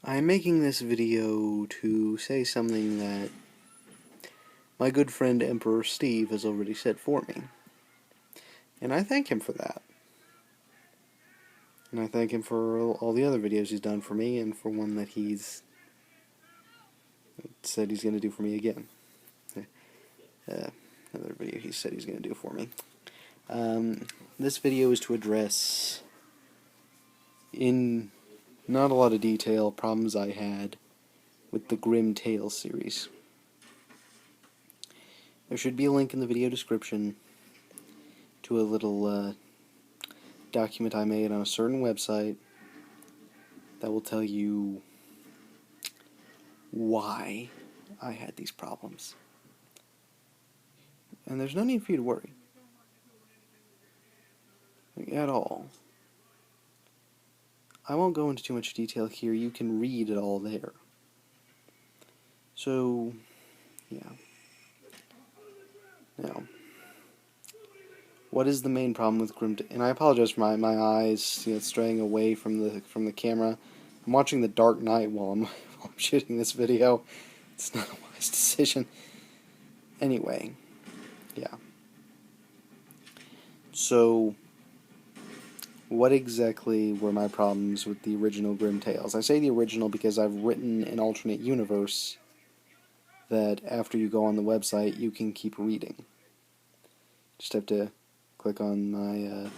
I'm making this video to say something that my good friend Emperor Steve has already said for me. And I thank him for that. And I thank him for all the other videos he's done for me and for one that he's said he's going to do for me again. Another video he said he's going to do for me. This video is to address, in not a lot of detail, problems I had with the Grim Tales series. There should be a link in the video description to a little document I made on a certain website that will tell you why I had these problems. And there's no need for you to worry. At all. I won't go into too much detail here. You can read it all there. So, yeah. Now, what is the main problem with Grim? And I apologize for my eyes, straying away from the camera. I'm watching The Dark Knight while I'm shooting this video. It's not a wise decision. Anyway, yeah. So, what exactly were my problems with the original Grim Tales? I say the original because I've written an alternate universe that after you go on the website you can keep reading. Just have to click on my,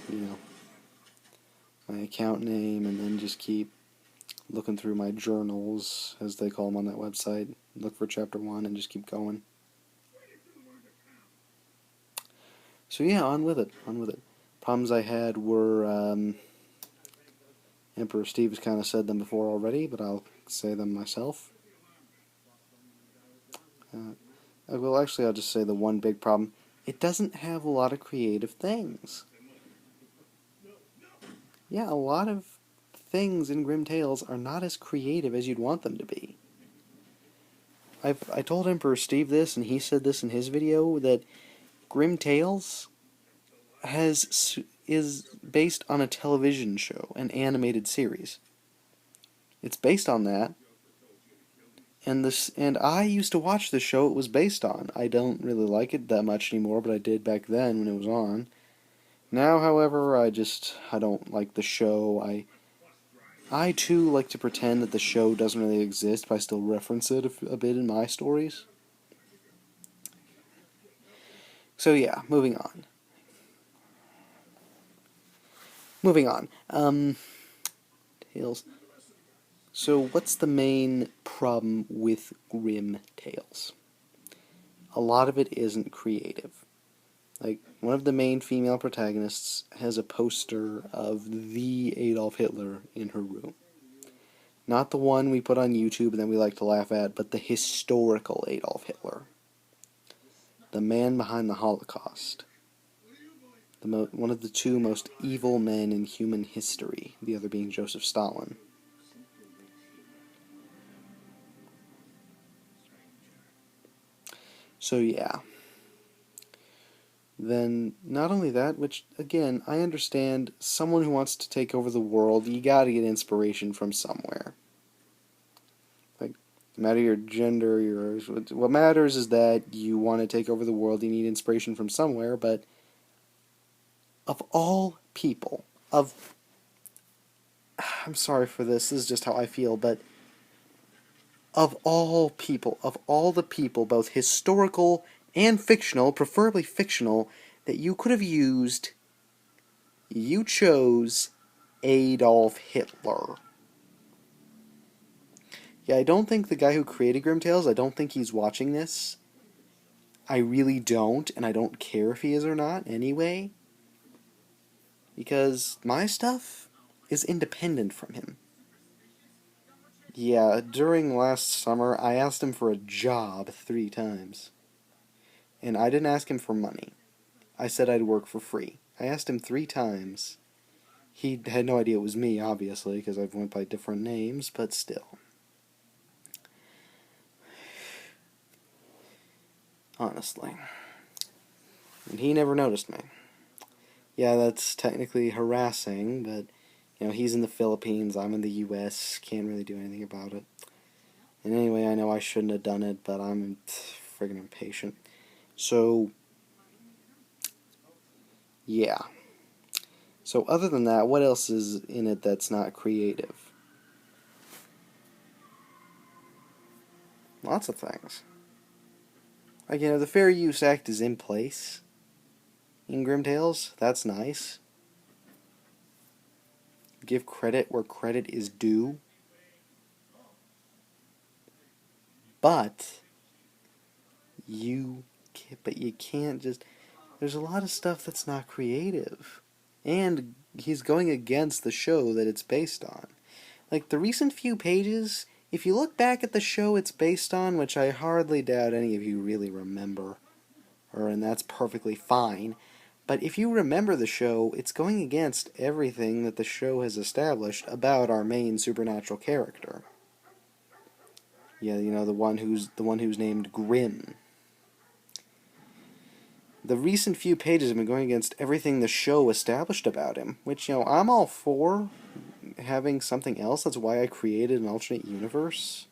my account name and then just keep looking through my journals, as they call them on that website. Look for chapter 1 and just keep going. So yeah, on with it. Problems I had were, Emperor Steve has kind of said them before already, but I'll say them myself. Well, actually, I'll just say the one big problem. It doesn't have a lot of creative things. Yeah, a lot of things in Grim Tales are not as creative as you'd want them to be. I told Emperor Steve this, and he said this in his video, that Grim Tales is based on a television show, an animated series. It's based on that, and I used to watch the show it was based on. I don't really like it that much anymore, but I did back then when it was on. Now, however, I don't like the show. I too like to pretend that the show doesn't really exist, but I still reference it a bit in my stories. So yeah, moving on. Tales. So what's the main problem with Grim Tales? A lot of it isn't creative. Like, one of the main female protagonists has a poster of the Adolf Hitler in her room. Not the one we put on YouTube and then we like to laugh at, but the historical Adolf Hitler. The man behind the Holocaust. One of the two most evil men in human history, the other being Joseph Stalin. So yeah. Then, not only that, which, again, I understand, someone who wants to take over the world, you gotta get inspiration from somewhere. Like, no matter your gender, what matters is that you want to take over the world, you need inspiration from somewhere, but of all people, I'm sorry for this is just how I feel, but of all people, of all the people, both historical and fictional, preferably fictional, that you could have used, you chose Adolf Hitler. Yeah, I don't think the guy who created Grim Tales, I don't think he's watching this. I really don't, and I don't care if he is or not, anyway. Because my stuff is independent from him. Yeah, during last summer, I asked him for a job 3 times. And I didn't ask him for money. I said I'd work for free. I asked him 3 times. He had no idea it was me, obviously, because I've went by different names, but still. Honestly. And he never noticed me. Yeah, that's technically harassing, but You know, he's in the Philippines, I'm in the U.S., can't really do anything about it. And anyway, I know I shouldn't have done it, but I'm friggin' impatient. So, yeah. So other than that, what else is in it that's not creative? Lots of things. Like, you know, the Fair Use Act is in place in Grim Tales. That's nice. Give credit where credit is due. But you can't just... There's a lot of stuff that's not creative. And he's going against the show that it's based on. Like, the recent few pages, if you look back at the show it's based on, which I hardly doubt any of you really remember, and that's perfectly fine, but if you remember the show, it's going against everything that the show has established about our main supernatural character. Yeah, you know, the one who's named Grim. The recent few pages have been going against everything the show established about him, which, you know, I'm all for having something else. That's why I created an alternate universe.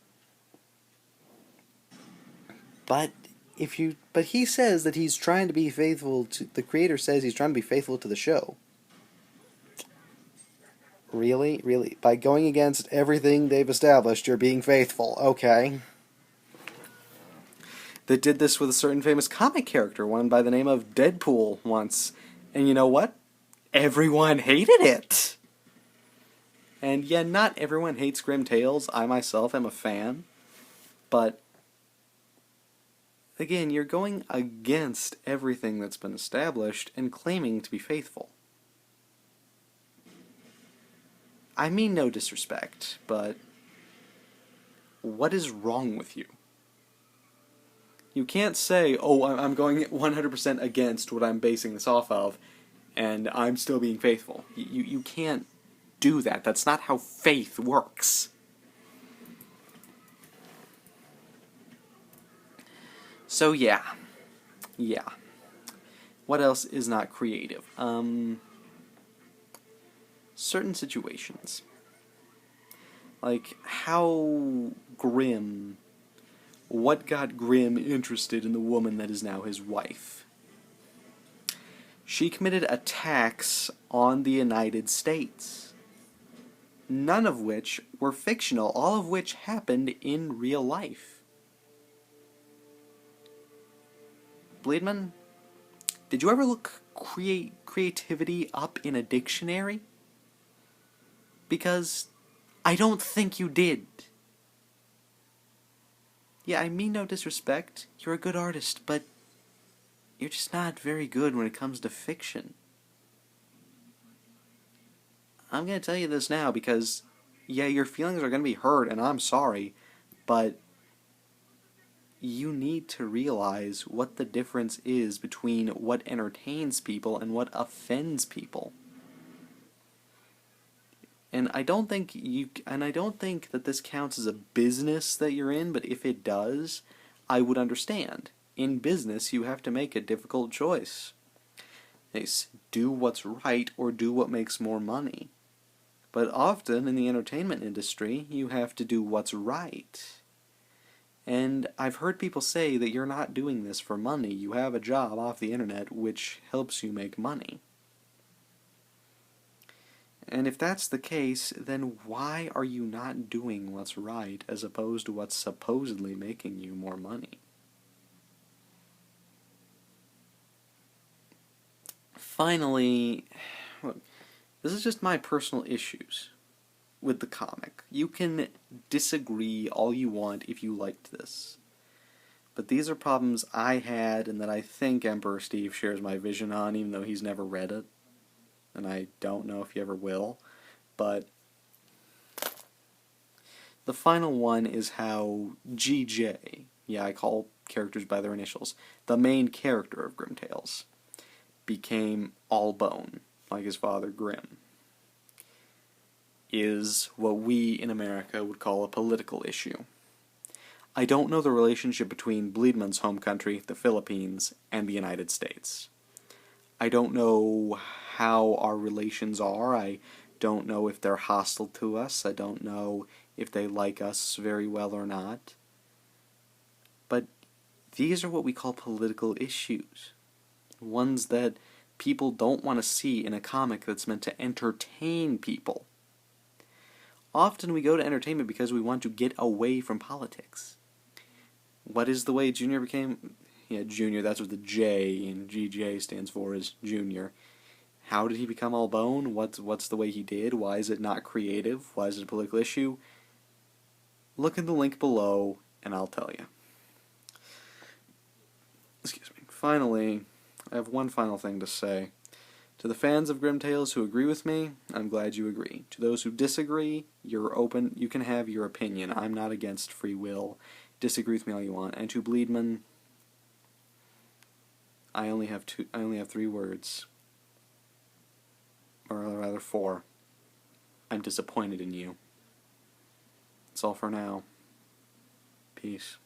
But he says that he's trying to be faithful to... The creator says he's trying to be faithful to the show. Really? Really? By going against everything they've established, you're being faithful. Okay. They did this with a certain famous comic character, one by the name of Deadpool, once. And you know what? Everyone hated it! And yeah, not everyone hates Grim Tales. I myself am a fan. But again, you're going against everything that's been established and claiming to be faithful. I mean no disrespect, but what is wrong with you? You can't say, oh, I'm going 100% against what I'm basing this off of, and I'm still being faithful. You can't do that. That's not how faith works. So yeah. What else is not creative? Certain situations. Like, how Grim... What got Grim interested in the woman that is now his wife? She committed attacks on the United States. None of which were fictional, all of which happened in real life. Bleedman, did you ever look creativity up in a dictionary? Because I don't think you did. Yeah, I mean no disrespect. You're a good artist, but you're just not very good when it comes to fiction. I'm going to tell you this now because, yeah, your feelings are going to be hurt, and I'm sorry, but you need to realize what the difference is between what entertains people and what offends people. And I don't think that this counts as a business that you're in, but if it does, I would understand. In business, you have to make a difficult choice. It's do what's right or do what makes more money. But often in the entertainment industry, you have to do what's right. And I've heard people say that you're not doing this for money. You have a job off the internet which helps you make money. And if that's the case, then why are you not doing what's right as opposed to what's supposedly making you more money? Finally, look, this is just my personal issues with the comic. You can disagree all you want if you liked this. But these are problems I had and that I think Emperor Steve shares my vision on, even though he's never read it. And I don't know if he ever will, but the final one is how GJ, yeah, I call characters by their initials, the main character of Grim Tales, became all bone, like his father Grim, is what we in America would call a political issue. I don't know the relationship between Bleedman's home country, the Philippines, and the United States. I don't know how our relations are. I don't know if they're hostile to us. I don't know if they like us very well or not. But these are what we call political issues. Ones that people don't want to see in a comic that's meant to entertain people. Often we go to entertainment because we want to get away from politics. What is the way Junior became... Yeah, Junior, that's what the J in GJ stands for, is Junior. How did he become all bone? What's the way he did? Why is it not creative? Why is it a political issue? Look in the link below, and I'll tell you. Excuse me. Finally, I have one final thing to say. To the fans of Grim Tales who agree with me, I'm glad you agree. To those who disagree, you're open. You can have your opinion. I'm not against free will. Disagree with me all you want. And to Bleedman, I only have 3 words. Or rather 4. I'm disappointed in you. That's all for now. Peace.